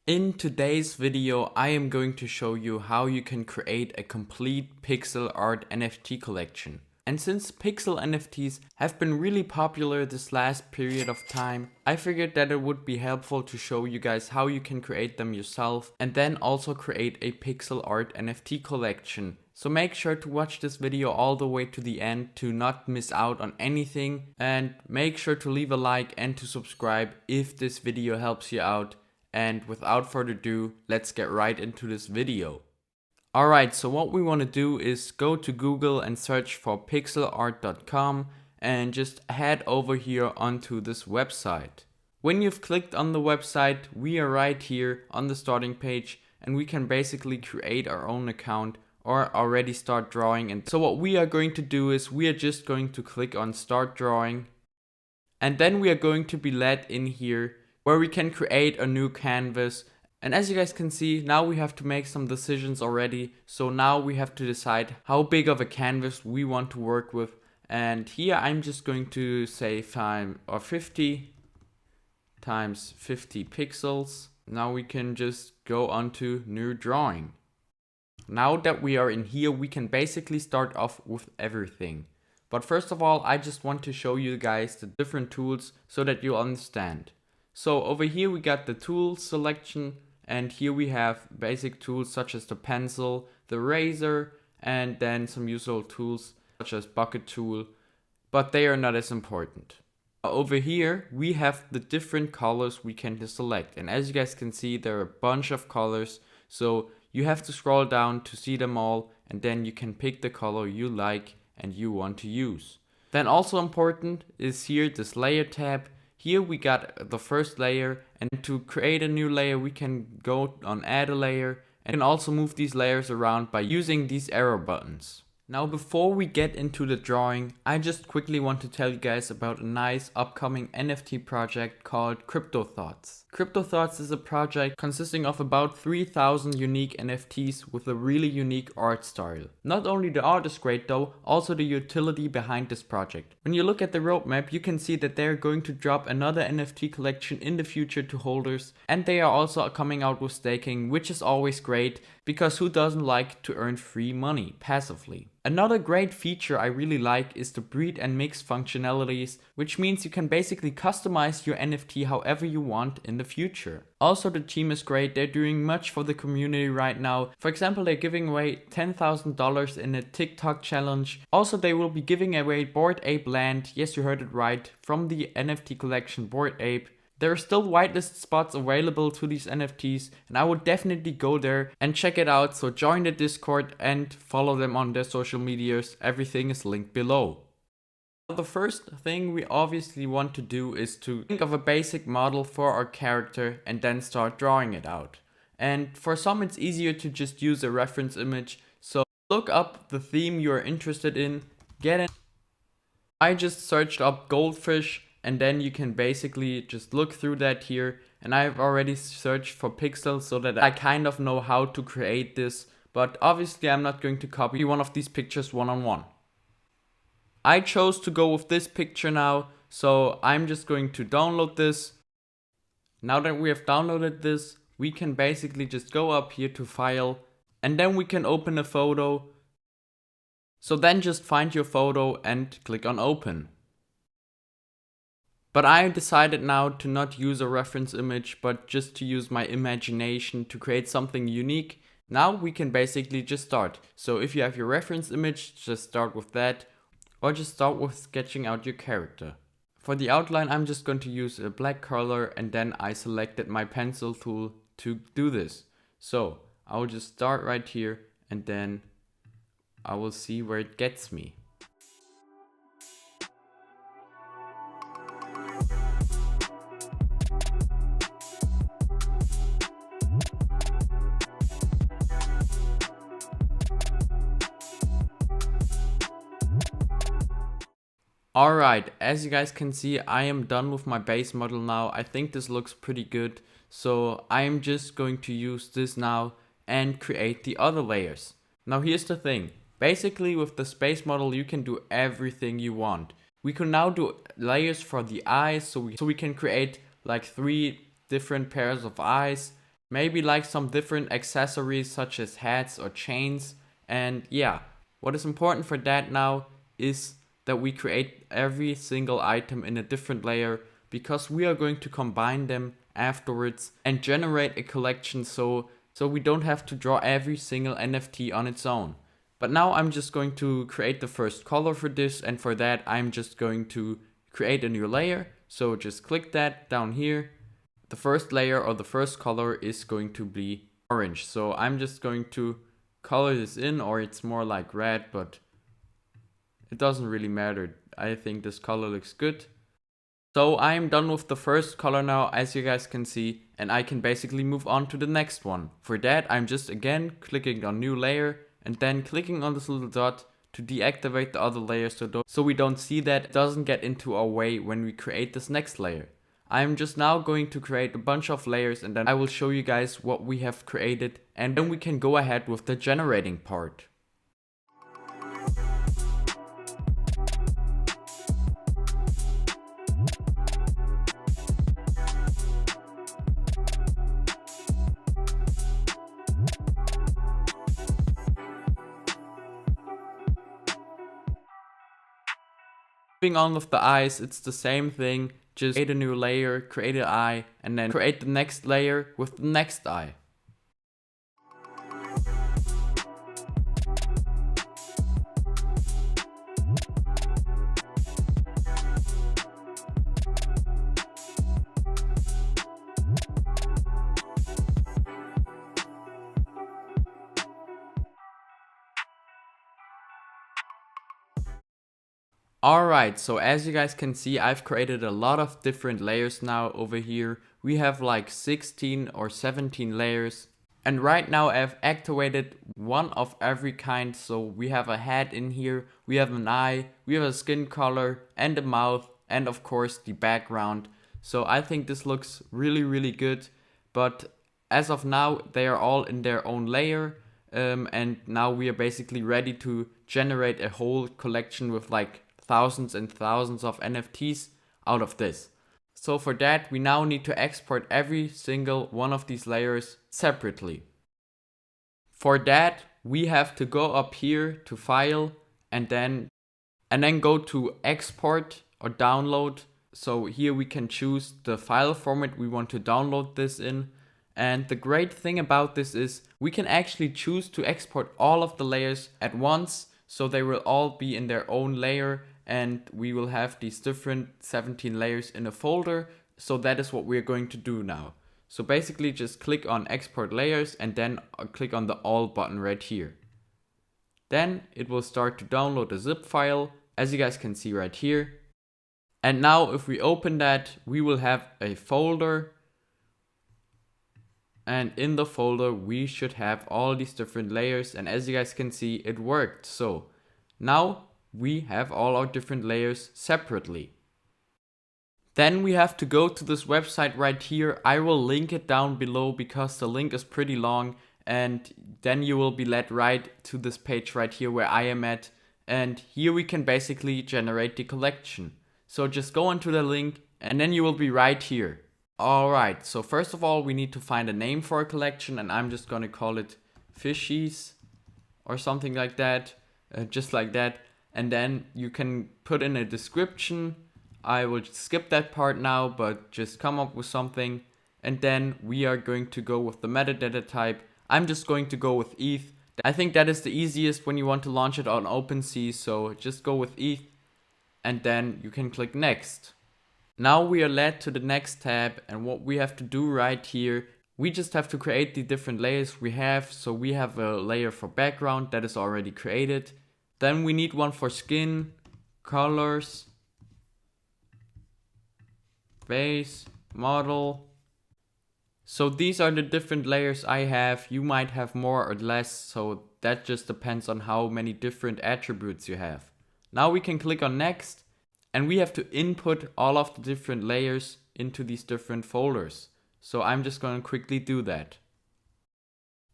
In today's video, I am going to show you how you can create a complete pixel art NFT collection. And since pixel NFTs have been really popular this last period of time, I figured that it would be helpful to show you guys how you can create them yourself and then also create a pixel art NFT collection. So make sure to watch this video all the way to the end to not miss out on anything, and make sure to leave a like and to subscribe if this video helps you out. And without further ado, let's get right into this video. Alright, so what we want to do is go to Google and search for pixelart.com and just head over here onto this website. When you've clicked on the website, we are right here on the starting page and we can basically create our own account or already start drawing. And so what we are going to do is we are just going to click on start drawing, and then we are going to be led in here where we can create a new canvas. And as you guys can see, now we have to make some decisions already. So now we have to decide how big of a canvas we want to work with. And here I'm just going to say 50 times 50 pixels. Now we can just go on to new drawing. Now that we are in here, we can basically start off with everything. But first of all, I just want to show you guys the different tools so that you understand. So over here we got the tools selection, and here we have basic tools such as the pencil, the eraser, and then some useful tools such as bucket tool, but they are not as important. Over here we have the different colors we can select, and as you guys can see, there are a bunch of colors, so you have to scroll down to see them all, and then you can pick the color you like and you want to use. Then also important is here this layer tab. Here we got the first layer, and to create a new layer we can go on add a layer and can also move these layers around by using these arrow buttons. Now before we get into the drawing, I just quickly want to tell you guys about a nice upcoming NFT project called Crypto Thoughts. Crypto Thoughts is a project consisting of about 3,000 unique NFTs with a really unique art style. Not only the art is great though, also the utility behind this project. When you look at the roadmap, you can see that they are going to drop another NFT collection in the future to holders, and they are also coming out with staking, which is always great because who doesn't like to earn free money passively? Another great feature I really like is the breed and mix functionalities, which means you can basically customize your NFT however you want in the future. Also, the team is great, they're doing much for the community right now. For example, they're giving away $10,000 in a TikTok challenge. Also, they will be giving away Bored Ape Land, yes you heard it right, from the NFT collection Bored Ape. There are still whitelist spots available to these NFTs, and I would definitely go there and check it out, so join the Discord and follow them on their social medias, everything is linked below. The first thing we obviously want to do is to think of a basic model for our character and then start drawing it out. And for some it's easier to just use a reference image, so look up the theme you are interested in, get it. I just searched up goldfish, and then you can basically just look through that here, and I've already searched for pixels so that I kind of know how to create this, but obviously I'm not going to copy one of these pictures one-on-one. I chose to go with this picture now, so I'm just going to download this. Now that we have downloaded this, we can basically just go up here to file, and then we can open a photo. So then just find your photo and click on open. But I decided now to not use a reference image, but just to use my imagination to create something unique. Now we can basically just start. So if you have your reference image, just start with that, or just start with sketching out your character. For the outline, I'm just going to use a black color, and then I selected my pencil tool to do this. So I will just start right here, and then I will see where it gets me. Alright, as you guys can see, I am done with my base model now. I think this looks pretty good, so I am just going to use this now and create the other layers. Now here's the thing, basically with the space model you can do everything you want. We can now do layers for the eyes, so we can create like 3 different pairs of eyes, maybe like some different accessories such as hats or chains. And yeah, what is important for that now is that we create every single item in a different layer, because we are going to combine them afterwards and generate a collection, so we don't have to draw every single NFT on its own. But now I'm just going to create the first color for this, and for that I'm just going to create a new layer. So just click that down here. The first layer or the first color is going to be orange. So I'm just going to color this in, or it's more like red, but it doesn't really matter. I think this color looks good. So I'm done with the first color now, as you guys can see, and I can basically move on to the next one. For that, I'm just again clicking on new layer and then clicking on this little dot to deactivate the other layers so we don't see that. It doesn't get into our way when we create this next layer. I'm just now going to create a bunch of layers, and then I will show you guys what we have created, and then we can go ahead with the generating part. Moving on with the eyes, it's the same thing. Just create a new layer, create an eye, and then create the next layer with the next eye. Alright, so as you guys can see, I've created a lot of different layers now over here. We have like 16 or 17 layers. And right now I've activated one of every kind. So we have a head in here, we have an eye, we have a skin color and a mouth, and of course the background. So I think this looks really good. But as of now, they are all in their own layer. And now we are basically ready to generate a whole collection with like thousands and thousands of NFTs out of this. So for that, we now need to export every single one of these layers separately. For that, we have to go up here to File and then go to Export or Download. So here we can choose the file format we want to download this in. And the great thing about this is we can actually choose to export all of the layers at once, so they will all be in their own layer, and we will have these different 17 layers in a folder. So that is what we're going to do now. So basically just click on export layers and then click on the all button right here. Then it will start to download a zip file, as you guys can see right here. And now if we open that, we will have a folder. And in the folder, we should have all these different layers. And as you guys can see, it worked. So now we have all our different layers separately. Then we have to go to this website right here. I will link it down below because the link is pretty long. And then you will be led right to this page right here where I am at. And here we can basically generate the collection. So just go onto the link and then you will be right here. Alright, so first of all, we need to find a name for a collection, and I'm just gonna call it Fishies or something like that, just like that. And then you can put in a description. I will skip that part now, but just come up with something. And then we are going to go with the metadata type. I'm just going to go with ETH. I think that is the easiest when you want to launch it on OpenSea, so just go with ETH. And then you can click next. Now we are led to the next tab, and what we have to do right here, we just have to create the different layers we have. So we have a layer for background that is already created. Then we need one for skin, colors, base, model. So these are the different layers I have. You might have more or less, so that just depends on how many different attributes you have. Now we can click on next. And we have to input all of the different layers into these different folders. So I'm just going to quickly do that.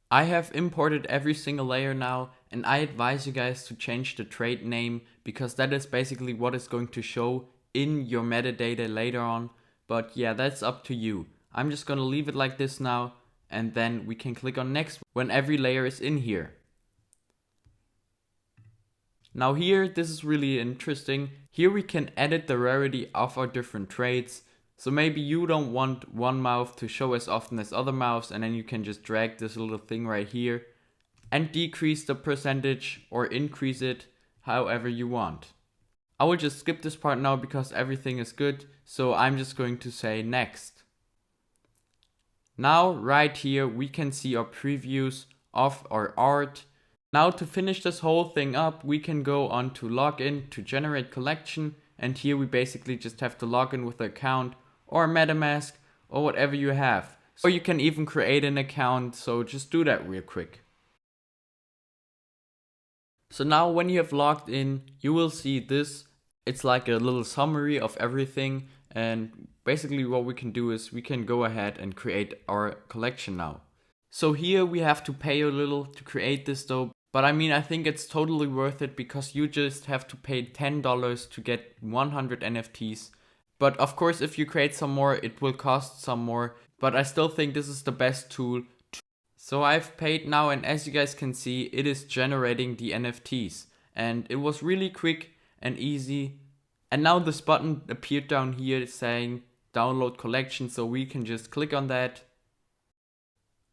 I have imported every single layer now, and I advise you guys to change the trait name, because that is basically what is going to show in your metadata later on. But yeah, that's up to you. I'm just going to leave it like this now. and then we can click on next when every layer is in here. Now here, this is really interesting. Here we can edit the rarity of our different traits. So maybe you don't want one mouth to show as often as other mouths, and then you can just drag this little thing right here and decrease the percentage or increase it however you want. I will just skip this part now because everything is good, so I'm just going to say next. Now right here we can see our previews of our art. Now to finish this whole thing up, we can go on to login to generate collection, and here we basically just have to log in with the account or MetaMask or whatever you have. Or you can even create an account, so just do that real quick. So now when you have logged in, you will see this. It's like a little summary of everything, and basically what we can do is we can go ahead and create our collection now. So here we have to pay a little to create this though, but I mean I think it's totally worth it because you just have to pay $10 to get 100 NFTs. But of course if you create some more it will cost some more, but I still think this is the best tool. So I've paid now, and as you guys can see, it is generating the NFTs. And it was really quick and easy. And now this button appeared down here saying download collection, so we can just click on that.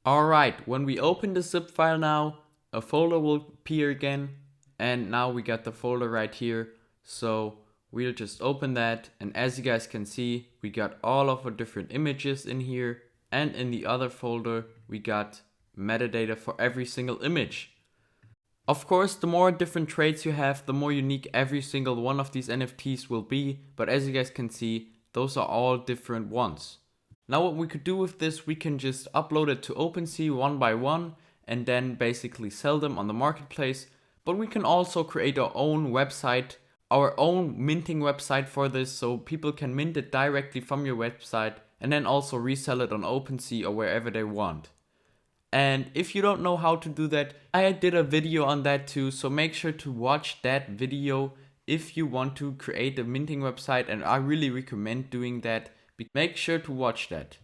Alright, when we open the zip file now, a folder will appear again. And now we got the folder right here. So we'll just open that. And as you guys can see, we got all of our different images in here. And in the other folder, we got metadata for every single image. Of course, the more different traits you have, the more unique every single one of these NFTs will be, but as you guys can see, those are all different ones. Now what we could do with this, we can just upload it to OpenSea one by one and then basically sell them on the marketplace, but we can also create our own website, our own minting website for this, so people can mint it directly from your website and then also resell it on OpenSea or wherever they want. And if you don't know how to do that, I did a video on that too, so make sure to watch that video if you want to create a minting website, and I really recommend doing that. Make sure to watch that.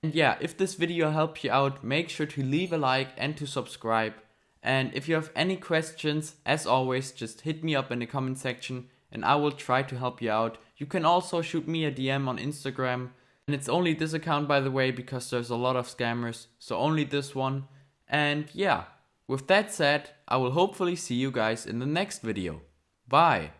And yeah, if this video helped you out, make sure to leave a like and to subscribe. And if you have any questions, as always, just hit me up in the comment section and I will try to help you out. You can also shoot me a DM on Instagram. And it's only this account, by the way, because there's a lot of scammers, so only this one. And yeah, with that said, I will hopefully see you guys in the next video. Bye!